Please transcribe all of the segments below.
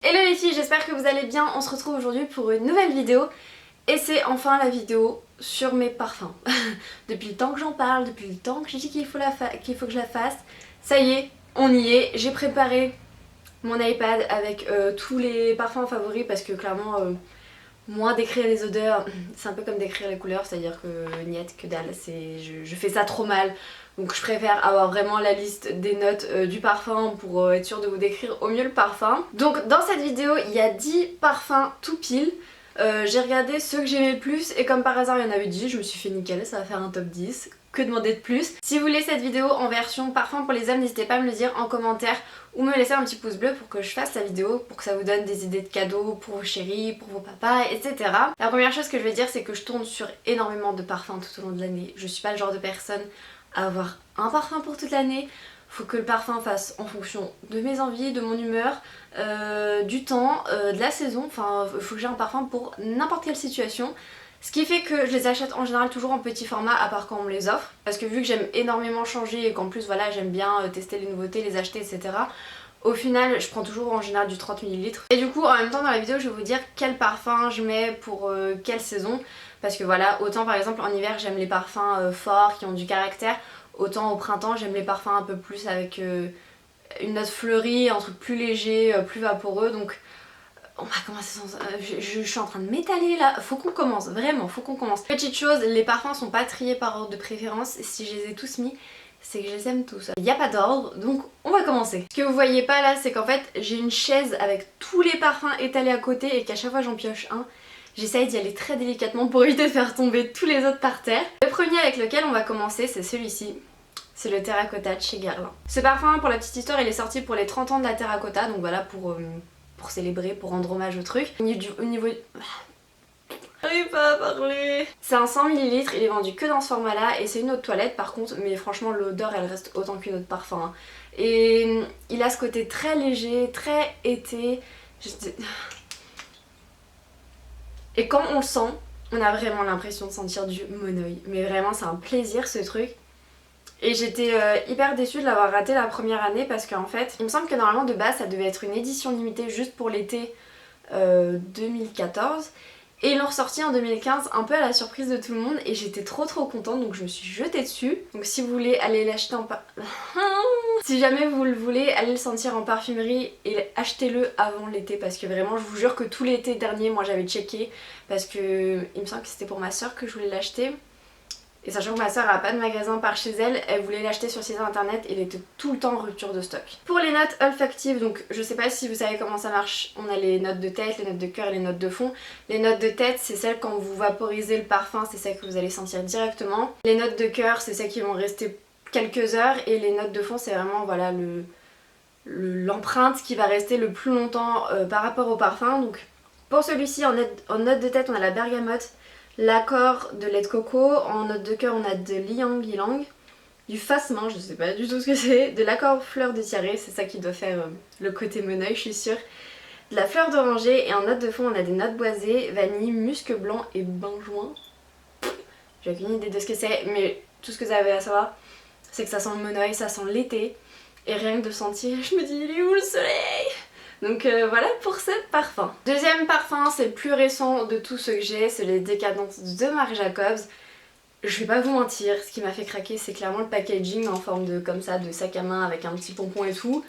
Hello les filles, j'espère que vous allez bien. On se retrouve aujourd'hui pour une nouvelle vidéo. Et c'est enfin la vidéo sur mes parfums. Depuis le temps que j'en parle, depuis le temps que j'ai dit qu'il faut que je la fasse, ça y est, on y est. J'ai préparé mon iPad avec tous les parfums favoris parce que clairement, moi décrire les odeurs, c'est un peu comme décrire les couleurs, c'est-à-dire que niet, que dalle, je fais ça trop mal. Donc je préfère avoir vraiment la liste des notes du parfum pour être sûre de vous décrire au mieux le parfum. Donc dans cette vidéo, il y a 10 parfums tout pile. J'ai regardé ceux que j'aimais le plus et comme par hasard il y en avait 10, je me suis fait nickel, ça va faire un top 10. Que demander de plus? Si vous voulez cette vidéo en version parfum pour les hommes, n'hésitez pas à me le dire en commentaire ou me laisser un petit pouce bleu pour que je fasse la vidéo, pour que ça vous donne des idées de cadeaux pour vos chéris, pour vos papas, etc. La première chose que je vais dire, c'est que je tourne sur énormément de parfums tout au long de l'année. Je suis pas le genre de personne à avoir un parfum pour toute l'année. Faut que le parfum fasse en fonction de mes envies, de mon humeur, du temps, de la saison. Enfin, il faut que j'ai un parfum pour n'importe quelle situation. Ce qui fait que je les achète en général toujours en petit format à part quand on me les offre. Parce que vu que j'aime énormément changer et qu'en plus voilà j'aime bien tester les nouveautés, les acheter, etc. Au final je prends toujours en général du 30 ml. Et du coup en même temps dans la vidéo je vais vous dire quel parfum je mets pour quelle saison. Parce que voilà, autant par exemple en hiver j'aime les parfums forts qui ont du caractère. Autant au printemps j'aime les parfums un peu plus avec une note fleurie, un truc plus léger, plus vaporeux. Donc on va commencer sans... je suis en train de m'étaler là, faut qu'on commence, vraiment, faut qu'on commence. Petite chose, les parfums sont pas triés par ordre de préférence, si je les ai tous mis, c'est que je les aime tous. Il n'y a pas d'ordre, donc on va commencer. Ce que vous voyez pas là, c'est qu'en fait j'ai une chaise avec tous les parfums étalés à côté et qu'à chaque fois j'en pioche un. J'essaye d'y aller très délicatement pour éviter de faire tomber tous les autres par terre. Le premier avec lequel on va commencer, c'est celui-ci. C'est le Terracotta de chez Guerlain. Ce parfum, pour la petite histoire, il est sorti pour les 30 ans de la Terracotta, donc voilà pour célébrer, pour rendre hommage au truc. Au niveau... J'arrive pas à parler. C'est un 100 ml, il est vendu que dans ce format là et c'est une eau de toilette par contre, mais franchement l'odeur elle reste autant qu'une eau de parfum. Hein. Et il a ce côté très léger, très été. Et quand on le sent, on a vraiment l'impression de sentir du monoï. Mais vraiment c'est un plaisir ce truc. Et j'étais hyper déçue de l'avoir raté la première année parce qu'en fait, il me semble que normalement de base ça devait être une édition limitée juste pour l'été 2014. Et ils l'ont ressorti en 2015 un peu à la surprise de tout le monde et j'étais trop contente donc je me suis jetée dessus. Donc si vous voulez aller l'acheter en si jamais vous le voulez, allez le sentir en parfumerie et achetez-le avant l'été parce que vraiment je vous jure que tout l'été dernier moi j'avais checké parce que il me semble que c'était pour ma soeur que je voulais l'acheter. Et sachant que ma soeur a pas de magasin par chez elle, elle voulait l'acheter sur site internet et il était tout le temps en rupture de stock. Pour les notes olfactives, donc je sais pas si vous savez comment ça marche, on a les notes de tête, les notes de cœur et les notes de fond. Les notes de tête c'est celles quand vous vaporisez le parfum, c'est celles que vous allez sentir directement. Les notes de cœur c'est celles qui vont rester quelques heures et les notes de fond c'est vraiment voilà l'empreinte qui va rester le plus longtemps par rapport au parfum. Donc pour celui-ci en note de tête on a la bergamote, l'accord de lait de coco, en note de cœur on a de l'ylang ylang, du phasmin, je sais pas du tout ce que c'est, de l'accord fleur de tiare, c'est ça qui doit faire le côté monoï je suis sûre, de la fleur d'oranger et en note de fond on a des notes boisées, vanille, musc blanc et benjoin. J'ai aucune idée de ce que c'est mais tout ce que vous avez à savoir c'est que ça sent le monoï, ça sent l'été et rien que de sentir je me dis il est où le soleil? Donc voilà pour ce parfum. Deuxième parfum, c'est le plus récent de tous ceux que j'ai, c'est les Décadences de Marc Jacobs. Je vais pas vous mentir, ce qui m'a fait craquer c'est clairement le packaging en forme de comme ça, de sac à main avec un petit pompon et tout.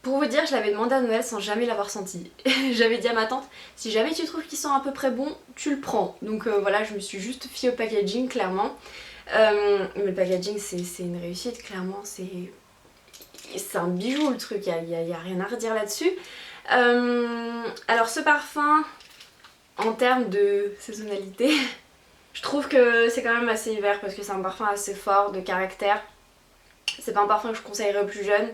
Pour vous dire, je l'avais demandé à Noël sans jamais l'avoir senti. J'avais dit à ma tante, si jamais tu trouves qu'ils sont à peu près bons, tu le prends. Donc voilà, je me suis juste fiée au packaging clairement. Mais le packaging c'est une réussite, clairement c'est un bijou le truc, il y a rien à redire là-dessus. Alors ce parfum, en termes de saisonnalité, je trouve que c'est quand même assez hiver parce que c'est un parfum assez fort, de caractère. C'est pas un parfum que je conseillerais aux plus jeunes.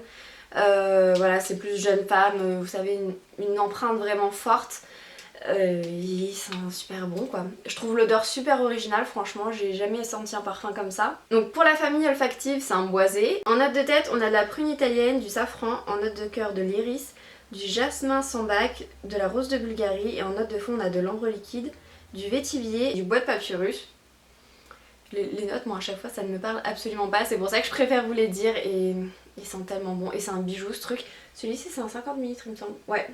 Voilà, c'est plus jeune femme, vous savez, une empreinte vraiment forte. Il sent super bon quoi. Je trouve l'odeur super originale, franchement j'ai jamais senti un parfum comme ça. Donc pour la famille olfactive c'est un boisé. En note de tête on a de la prune italienne, du safran, en note de cœur de l'iris, du jasmin sambac, de la rose de Bulgarie et en note de fond on a de l'ambre liquide, du vétivier et du bois de papyrus. Les notes moi à chaque fois ça ne me parle absolument pas, c'est pour ça que je préfère vous les dire et ils sentent tellement bon et c'est un bijou ce truc. Celui-ci c'est un 50 ml il me semble, ouais.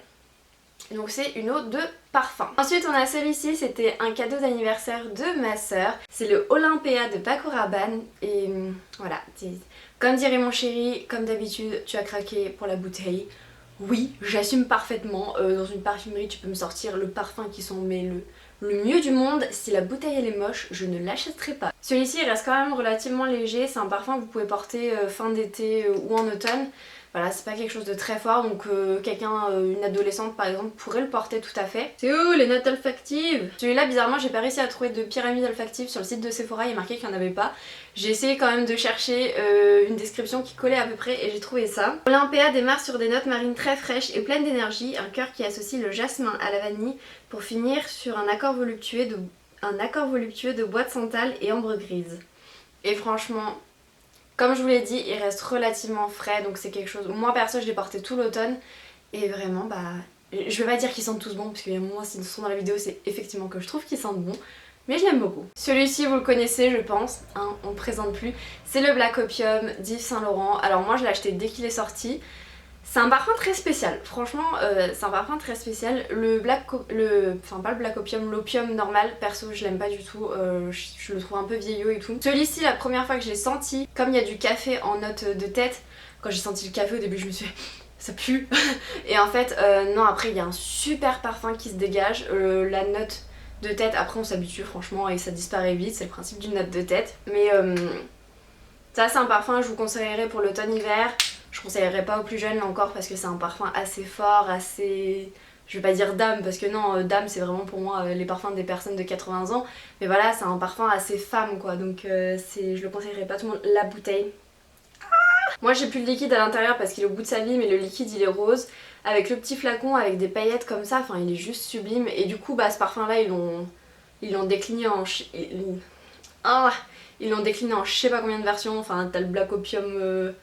Donc c'est une eau de parfum. Ensuite on a celui-ci, c'était un cadeau d'anniversaire de ma sœur. C'est le Olympea de Paco Rabanne. Et voilà, comme dirait mon chéri, comme d'habitude tu as craqué pour la bouteille. Oui, j'assume parfaitement. Dans une parfumerie tu peux me sortir le parfum qui sent mais le mieux du monde. Si la bouteille elle est moche, je ne l'achèterai pas. Celui-ci il reste quand même relativement léger. C'est un parfum que vous pouvez porter fin d'été ou en automne. Voilà, c'est pas quelque chose de très fort, donc quelqu'un, une adolescente par exemple, pourrait le porter tout à fait. C'est où les notes olfactives? Celui-là, bizarrement, j'ai pas réussi à trouver de pyramide olfactive sur le site de Sephora, il est marqué qu'il n'y en avait pas. J'ai essayé quand même de chercher une description qui collait à peu près et j'ai trouvé ça. Olympea démarre sur des notes marines très fraîches et pleines d'énergie, un cœur qui associe le jasmin à la vanille pour finir sur un accord voluptueux de bois de santal et ambre grise. Et franchement, comme je vous l'ai dit, il reste relativement frais, donc c'est quelque chose... Moi perso, je l'ai porté tout l'automne et vraiment, bah... Je vais pas dire qu'ils sentent tous bon, parce qu'il y a un moment, s'ils sont dans la vidéo, c'est effectivement que je trouve qu'ils sentent bon. Mais je l'aime beaucoup. Celui-ci, vous le connaissez, je pense, hein, on ne présente plus. C'est le Black Opium d'Yves Saint Laurent. Alors moi, je l'ai acheté dès qu'il est sorti. C'est un parfum très spécial, franchement c'est un parfum très spécial. Enfin pas le Black Opium, l'opium normal, perso je l'aime pas du tout, je le trouve un peu vieillot et tout. Celui-ci la première fois que je l'ai senti, comme il y a du café en note de tête, quand j'ai senti le café au début je me suis dit ça pue. Et en fait non, après il y a un super parfum qui se dégage, la note de tête après on s'habitue franchement et ça disparaît vite, c'est le principe d'une note de tête. Mais ça c'est un parfum que je vous conseillerais pour l'automne-hiver. Je conseillerais pas aux plus jeunes là encore parce que c'est un parfum assez fort, assez... Je vais pas dire dame parce que non, dame c'est vraiment pour moi les parfums des personnes de 80 ans. Mais voilà, c'est un parfum assez femme quoi, donc je le conseillerais pas à tout le monde. La bouteille. Moi j'ai plus le liquide à l'intérieur parce qu'il est au bout de sa vie, mais le liquide il est rose. Avec le petit flacon, avec des paillettes comme ça, enfin il est juste sublime. Et du coup bah ce parfum là ils l'ont décliné en... Ils l'ont décliné en je sais pas combien de versions. Enfin t'as le Black Opium...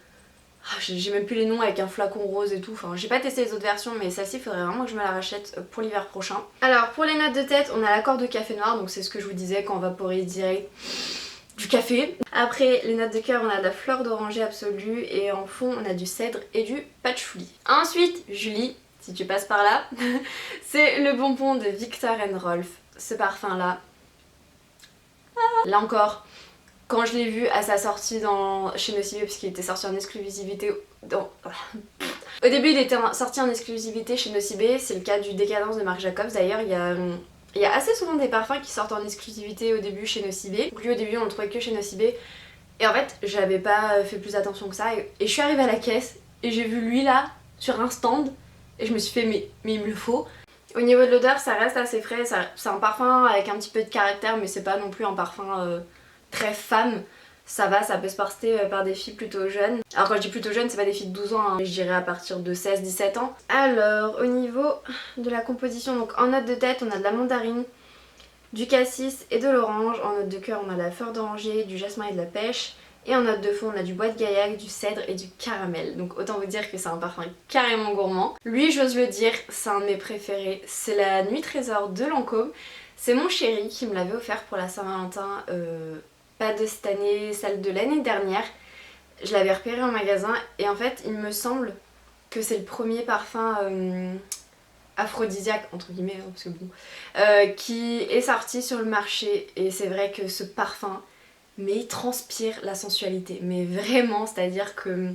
j'ai même plus les noms avec un flacon rose et tout, enfin j'ai pas testé les autres versions mais celle-ci il faudrait vraiment que je me la rachète pour l'hiver prochain. Alors pour les notes de tête on a l'accord de café noir, donc c'est ce que je vous disais quand on vaporise direct du café. Après les notes de cœur on a de la fleur d'oranger absolue et en fond on a du cèdre et du patchouli. Ensuite Julie, si tu passes par là, c'est le bonbon de Viktor & Rolf. Ce parfum là, là encore... Quand je l'ai vu à sa sortie chez Nocibé, puisqu'il était sorti en exclusivité au début il était sorti en exclusivité chez Nocibé, c'est le cas du Décadence de Marc Jacobs. D'ailleurs il y a assez souvent des parfums qui sortent en exclusivité au début chez Nocibé. Donc lui au début on le trouvait que chez Nocibé. Et en fait j'avais pas fait plus attention que ça et je suis arrivée à la caisse et j'ai vu lui là sur un stand et je me suis fait mais il me le faut. Au niveau de l'odeur ça reste assez frais, c'est un parfum avec un petit peu de caractère mais c'est pas non plus un parfum... très femme, ça va, ça peut se porter par des filles plutôt jeunes. Alors quand je dis plutôt jeunes, c'est pas des filles de 12 ans, hein, je dirais à partir de 16-17 ans. Alors au niveau de la composition, donc en note de tête on a de la mandarine, du cassis et de l'orange. En note de cœur on a de la fleur d'oranger, du jasmin et de la pêche. Et en note de fond on a du bois de gaillac, du cèdre et du caramel. Donc autant vous dire que c'est un parfum carrément gourmand. Lui j'ose le dire, c'est un de mes préférés, c'est la Nuit Trésor de Lancôme. C'est mon chéri qui me l'avait offert pour la Saint-Valentin. Pas de cette année, celle de l'année dernière. Je l'avais repéré en magasin et en fait il me semble que c'est le premier parfum aphrodisiaque entre guillemets hein, parce que bon, qui est sorti sur le marché et c'est vrai que ce parfum mais il transpire la sensualité mais vraiment, c'est à dire que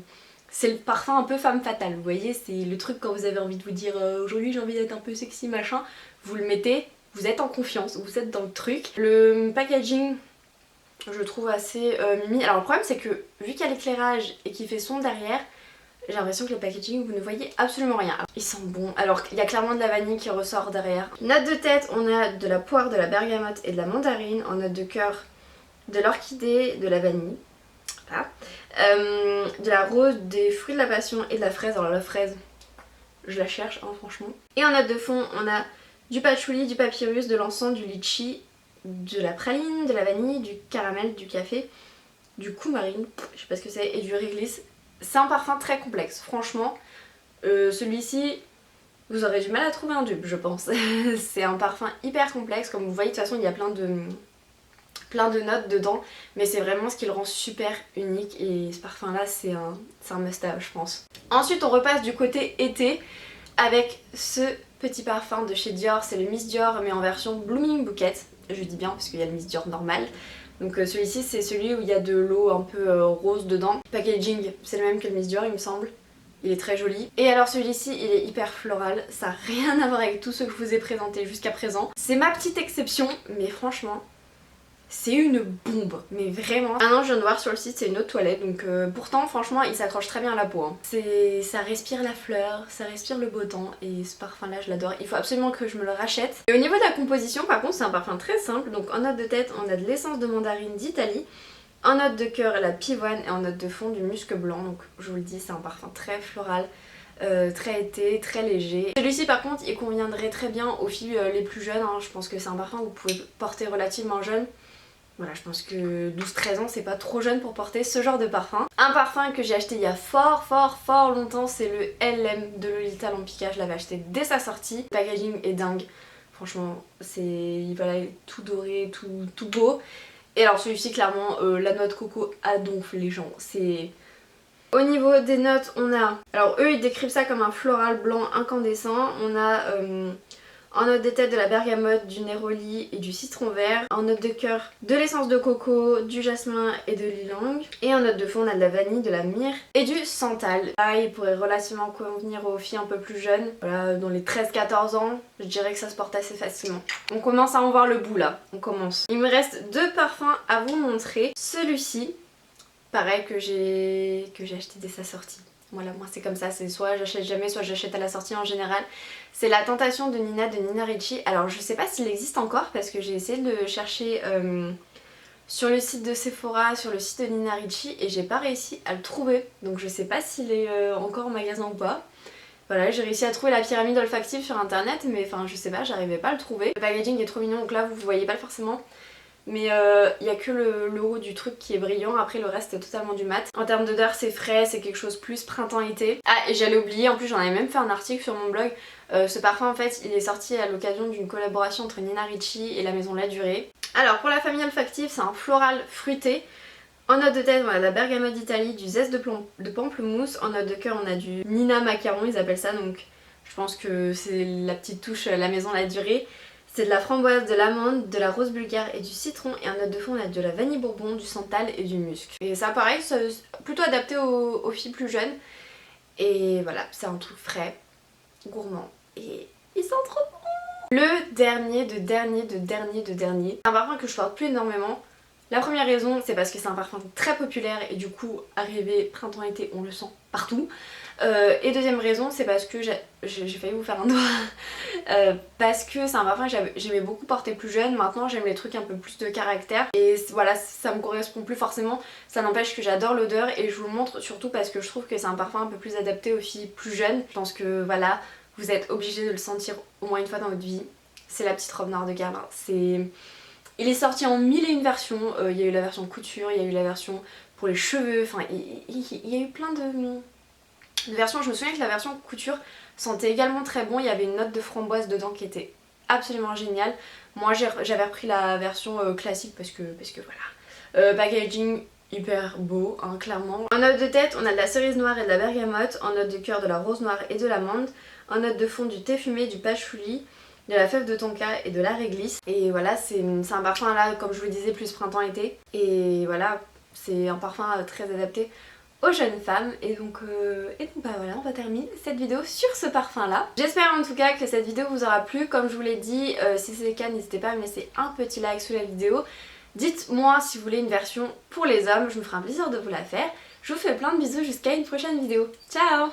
c'est le parfum un peu femme fatale, vous voyez, c'est le truc quand vous avez envie de vous dire aujourd'hui j'ai envie d'être un peu sexy machin, vous le mettez, vous êtes en confiance, vous êtes dans le truc. Le packaging je le trouve assez mimi. Alors le problème c'est que vu qu'il y a l'éclairage et qu'il fait sombre derrière, j'ai l'impression que le packaging vous ne voyez absolument rien. Alors, il sent bon, alors il y a clairement de la vanille qui ressort derrière. Note de tête on a de la poire, de la bergamote et de la mandarine. En note de cœur de l'orchidée, de la vanille, voilà. De la rose, des fruits de la passion et de la fraise. Alors la fraise je la cherche hein, franchement. Et en note de fond on a du patchouli, du papyrus, de l'encens, du litchi, de la praline, de la vanille, du caramel, du café, du coumarine, je sais pas ce que c'est, et du réglisse. C'est un parfum très complexe, franchement. Celui-ci, vous aurez du mal à trouver un dupe, je pense. C'est un parfum hyper complexe, comme vous voyez, de toute façon, il y a plein de notes dedans, mais c'est vraiment ce qui le rend super unique, et ce parfum-là, c'est un must-have, je pense. Ensuite, on repasse du côté été, avec ce petit parfum de chez Dior, c'est le Miss Dior mais en version Blooming Bouquet. Je dis bien parce qu'il y a le Miss Dior normal. Donc celui-ci c'est celui où il y a de l'eau un peu rose dedans. Packaging, c'est le même que le Miss Dior il me semble. Il est très joli. Et alors celui-ci il est hyper floral, ça n'a rien à voir avec tout ce que je vous ai présenté jusqu'à présent. C'est ma petite exception, mais franchement c'est une bombe, mais vraiment. Ah non, je viens de voir sur le site, c'est une eau de toilette, donc pourtant franchement il s'accroche très bien à la peau. Hein. Ça respire la fleur, ça respire le beau temps, et ce parfum là je l'adore. Il faut absolument que je me le rachète. Et au niveau de la composition par contre c'est un parfum très simple, donc en note de tête on a de l'essence de mandarine d'Italie, en note de cœur la pivoine et en note de fond du musc blanc, donc je vous le dis c'est un parfum très floral. Très été, très léger. Celui-ci par contre il conviendrait très bien aux filles les plus jeunes, hein. Je pense que c'est un parfum que vous pouvez porter relativement jeune. Voilà, je pense que 12-13 ans c'est pas trop jeune pour porter ce genre de parfum. Un parfum que j'ai acheté il y a fort longtemps, c'est le LM de Lolita Lempicka. Je l'avais acheté dès sa sortie. Le packaging est dingue. Franchement, voilà, il est tout doré, tout beau. Et alors celui-ci clairement, la noix de coco adonfle les gens. Au niveau des notes, on a... Alors eux ils décrivent ça comme un floral blanc incandescent. On a... En note de tête de la bergamote, du néroli et du citron vert. En note de cœur de l'essence de coco, du jasmin et de l'ylang. Et en note de fond on a de la vanille, de la myrrhe et du santal. Pareil, il pourrait relativement convenir aux filles un peu plus jeunes. Voilà, dans les 13-14 ans, je dirais que ça se porte assez facilement. On commence à en voir le bout là, on commence. Il me reste 2 parfums à vous montrer. Celui-ci, pareil que j'ai acheté dès sa sortie. Voilà, moi c'est comme ça, c'est soit j'achète jamais, soit j'achète à la sortie en général. C'est La Tentation de Nina Ricci. Alors je sais pas s'il existe encore parce que j'ai essayé de le chercher sur le site de Sephora, sur le site de Nina Ricci et j'ai pas réussi à le trouver. Donc je sais pas s'il est encore en magasin ou pas. Voilà, j'ai réussi à trouver la pyramide olfactive sur internet mais enfin je sais pas, j'arrivais pas à le trouver. Le packaging est trop mignon donc là vous voyez pas forcément. Mais il n'y a que le haut du truc qui est brillant, après le reste est totalement du mat. En termes d'odeur c'est frais, c'est quelque chose plus printemps-été. Ah et j'allais oublier, en plus j'en avais même fait un article sur mon blog. Ce parfum en fait il est sorti à l'occasion d'une collaboration entre Nina Ricci et la maison La Durée. Alors pour la famille olfactive c'est un floral fruité. En note de tête on a de la bergamote d'Italie, du zeste de pamplemousse. En note de cœur on a du Nina Macaron ils appellent ça, donc je pense que c'est la petite touche la maison La Durée. C'est de la framboise, de l'amande, de la rose bulgare et du citron. Et en note de fond on a de la vanille bourbon, du santal et du musc. Et ça pareil, c'est plutôt adapté aux filles plus jeunes. Et voilà, c'est un truc frais, gourmand. Et ils sont trop bons. Le dernier de dernier. Un parfum que je porte plus énormément. La première raison c'est parce que c'est un parfum très populaire et du coup arrivé printemps-été on le sent partout. Et deuxième raison c'est parce que j'ai failli vous faire un doigt parce que c'est un parfum que j'aimais beaucoup porter plus jeune. Maintenant j'aime les trucs un peu plus de caractère et voilà, ça me correspond plus forcément. Ça n'empêche que j'adore l'odeur et je vous le montre surtout parce que je trouve que c'est un parfum un peu plus adapté aux filles plus jeunes. Je pense que voilà, vous êtes obligés de le sentir au moins une fois dans votre vie. C'est la petite robe noire de Guerlain. Il est sorti en 1001 versions. Il y a eu la version couture, il y a eu la version pour les cheveux, enfin il y a eu plein de versions. Je me souviens que la version couture sentait également très bon, il y avait une note de framboise dedans qui était absolument géniale. Moi j'avais repris la version classique parce que voilà. Packaging hyper beau, hein, clairement. En note de tête on a de la cerise noire et de la bergamote, en note de cœur de la rose noire et de l'amande, en note de fond du thé fumé, du patchouli, de la fève de tonka et de la réglisse. Et voilà, c'est un parfum là comme je vous le disais plus printemps-été. Et voilà, c'est un parfum très adapté aux jeunes femmes. Et donc bah voilà, on va terminer cette vidéo sur ce parfum là. J'espère en tout cas que cette vidéo vous aura plu. Comme je vous l'ai dit, si c'est le cas n'hésitez pas à me laisser un petit like sous la vidéo. Dites-moi si vous voulez une version pour les hommes, je me ferai un plaisir de vous la faire. Je vous fais plein de bisous jusqu'à une prochaine vidéo. Ciao!